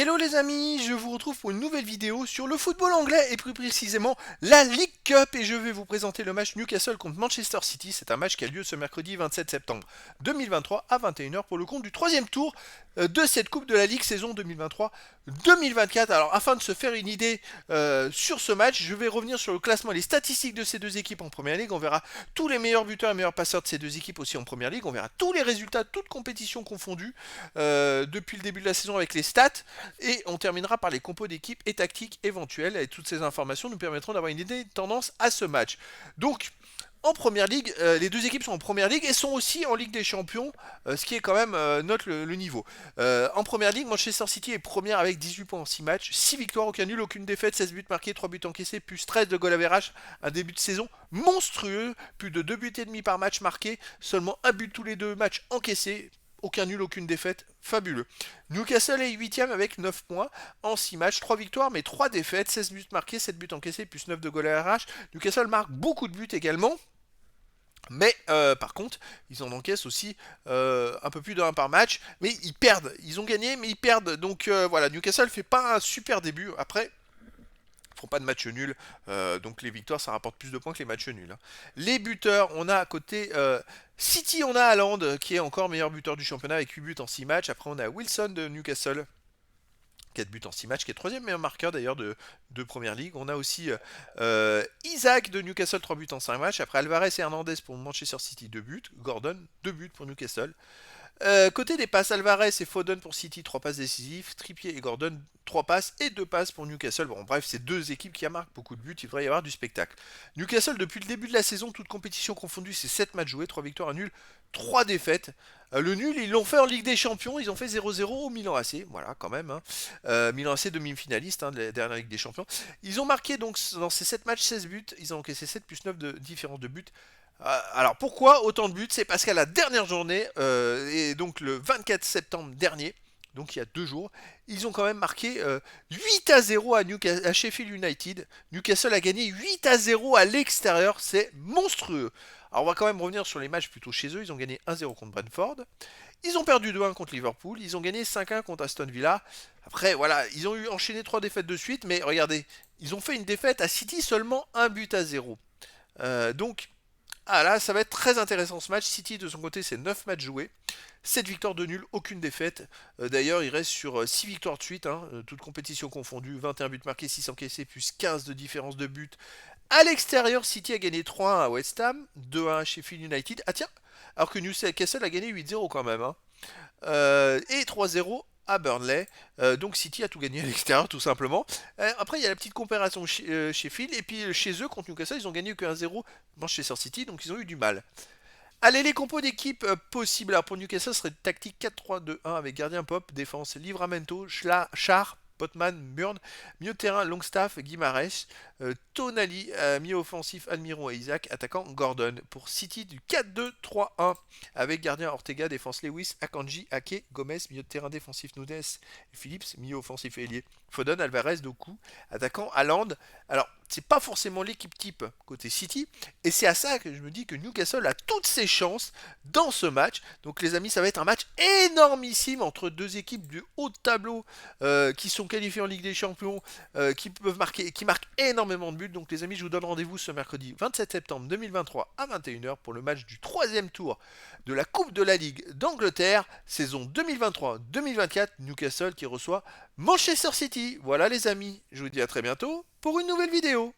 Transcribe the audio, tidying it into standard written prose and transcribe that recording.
Hello les amis, je vous retrouve pour une nouvelle vidéo sur le football anglais et plus précisément la League Cup et je vais vous présenter le match Newcastle contre Manchester City. C'est un match qui a lieu ce mercredi 27 septembre 2023 à 21h pour le compte du troisième tour de cette Coupe de la Ligue saison 2023-2024. Alors afin de se faire une idée sur ce match, je vais revenir sur le classement et les statistiques de ces deux équipes en Première Ligue. On verra tous les meilleurs buteurs et meilleurs passeurs de ces deux équipes aussi en Première Ligue. On verra tous les résultats, toutes compétitions confondues depuis le début de la saison avec les stats. Et on terminera par les compos d'équipe et tactiques éventuelles. Et toutes ces informations nous permettront d'avoir une idée de tendance à ce match. Donc, en Première Ligue, les deux équipes sont en Première Ligue et sont aussi en Ligue des Champions, ce qui est quand même note le niveau. En Première Ligue, Manchester City est première avec 18 points en 6 matchs, 6 victoires, aucun nul, aucune défaite, 16 buts marqués, 3 buts encaissés, plus 13 de goal average, un début de saison monstrueux, plus de 2 buts et demi par match marqué, seulement un but tous les deux matchs encaissés, aucun nul, aucune défaite, fabuleux. Newcastle est 8ème avec 9 points en 6 matchs, 3 victoires mais 3 défaites, 16 buts marqués, 7 buts encaissés, plus 9 de goal à RH. Newcastle marque beaucoup de buts également. Mais par contre, ils en encaissent aussi un peu plus de 1 par match. Mais ils perdent. Ils ont gagné, mais ils perdent. Donc voilà, Newcastle fait pas un super début. Après, ils font pas de match nul. Donc les victoires, ça rapporte plus de points que les matchs nuls. Hein. Les buteurs, on a à côté City, on a Haaland, qui est encore meilleur buteur du championnat avec 8 buts en 6 matchs. Après, on a Wilson de Newcastle. 4 buts en 6 matchs, qui est troisième meilleur marqueur d'ailleurs de Première Ligue. On a aussi Isaac de Newcastle, 3 buts en 5 matchs. Après Alvarez et Hernandez pour Manchester City, 2 buts. Gordon, 2 buts pour Newcastle. Côté des passes, Alvarez et Foden pour City, 3 passes décisives. Trippier et Gordon, 3 passes et 2 passes pour Newcastle. Bon, bref, c'est deux équipes qui marquent beaucoup de buts. Il devrait y avoir du spectacle. Newcastle, depuis le début de la saison, toute compétition confondue, c'est 7 matchs joués, 3 victoires, un nul, 3 défaites. Le nul, ils l'ont fait en Ligue des Champions. Ils ont fait 0-0 au Milan AC. Voilà, quand même. Hein. Milan AC, demi-finaliste hein, de la dernière Ligue des Champions. Ils ont marqué donc dans ces 7 matchs 16 buts. Ils ont encaissé 7 plus 9 de différence de buts. Alors pourquoi autant de buts? C'est parce qu'à la dernière journée, et donc le 24 septembre dernier, donc il y a 2 jours, ils ont quand même marqué 8-0 à Sheffield United. Newcastle a gagné 8-0 à l'extérieur, c'est monstrueux. Alors on va quand même revenir sur les matchs plutôt chez eux. Ils ont gagné 1-0 contre Brentford. Ils ont perdu 2-1 contre Liverpool. Ils ont gagné 5-1 contre Aston Villa. Après, voilà, ils ont eu enchaîné 3 défaites de suite. Mais regardez, ils ont fait une défaite à City seulement 1-0. Donc, là, ça va être très intéressant ce match. City, de son côté, c'est 9 matchs joués. 7 victoires de nul, aucune défaite. D'ailleurs, il reste sur 6 victoires de suite, hein, toutes compétitions confondues. 21 buts marqués, 6 encaissés, plus 15 de différence de but. À l'extérieur, City a gagné 3-1 à West Ham, 2-1 à Sheffield United. Ah tiens, alors que Newcastle a gagné 8-0 quand même. Hein. Et 3-0 à Burnley. Donc City a tout gagné à l'extérieur tout simplement. Après il y a la petite comparaison chez Phil. Et puis chez eux contre Newcastle ils ont gagné que 1-0 Manchester City. Donc ils ont eu du mal. Allez les compos d'équipe possibles. Alors pour Newcastle ce serait une tactique 4-3-2-1 avec gardien Pop, défense Livramento, Char, Potman, Burn, milieu de terrain Longstaff, Guimarães, Tonali, milieu offensif Almiron et Isaac, attaquant Gordon. Pour City du 4-2-3-1 avec gardien Ortega, défense Lewis, Akanji, Ake, Gomez, milieu de terrain défensif Nunes, Phillips, milieu offensif et ailier Foden, Alvarez, Doku, attaquant Haaland. Alors c'est pas forcément l'équipe type côté City et c'est à ça que je me dis que Newcastle a toutes ses chances dans ce match. Donc les amis, ça va être un match énormissime entre deux équipes du haut de tableau qui sont qualifiées en Ligue des Champions, qui peuvent marquer, qui marquent énormément de buts. Donc les amis, je vous donne rendez-vous ce mercredi 27 septembre 2023 à 21h pour le match du troisième tour de la Coupe de la Ligue d'Angleterre, saison 2023-2024, Newcastle qui reçoit Manchester City. Voilà les amis, je vous dis à très bientôt pour une nouvelle vidéo.